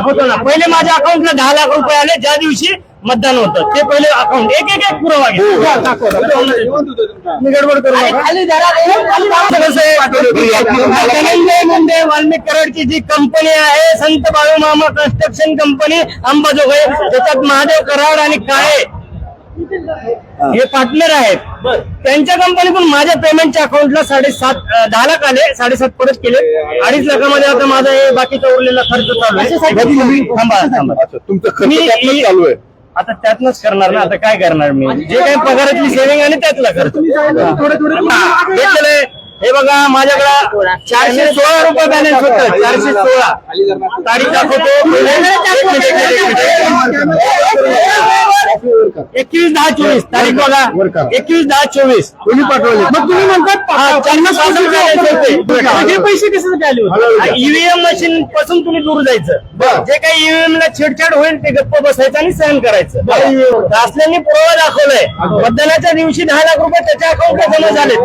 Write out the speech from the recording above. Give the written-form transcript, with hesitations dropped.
दाखवतो ना. पहिले माझ्या अकाउंटला 10 लाख रुपये आले ज्या दिवशी मतदान होतं. ते पहिले अकाउंट एक एक पुरावा घे. गडबड करू धनंजय मुंडे वाल्मिक कराडची जी कंपनी आहे संत बाळूमामा कन्स्ट्रक्शन कंपनी अंबाजोगाई, त्याच्यात महादेव कराड आणि काळे हे पार्टनर आहेत. त्यांच्या कंपनीतून माझ्या पेमेंटच्या अकाउंटला 10 लाख आले, 7.5 परत केले. 2.5 लाखामध्ये आता माझा हे बाकीचा उरलेला खर्च चालू आहे. थांबा तुमचं खर्च चालू आहे आता त्यातनच करणार ना. आता काय करणार मी, जे काही पगारातली सेव्हिंग आणि त्यातला खर्च घेतलेलं. हे बघा माझ्याकडे 416 रुपये बॅलन्स होतं. 416 तारीख दाखवतो. 21/10/24 तारीख बघा. 21/10/24 कोणी पाठवले? मग तुम्ही म्हणतात 50% हे पैसे कशासाठी आले? ईव्हीएम मशीन पासून तुम्ही दूर जायचं. जे काही ईव्हीएम ला छेडछाड होईल ते गप्प बसायचं आणि सहन करायचं. असल्याने पुरावा दाखवलाय. मतदानाच्या दिवशी 10 लाख रुपये त्याच्या अकाउंटला जमा झाले.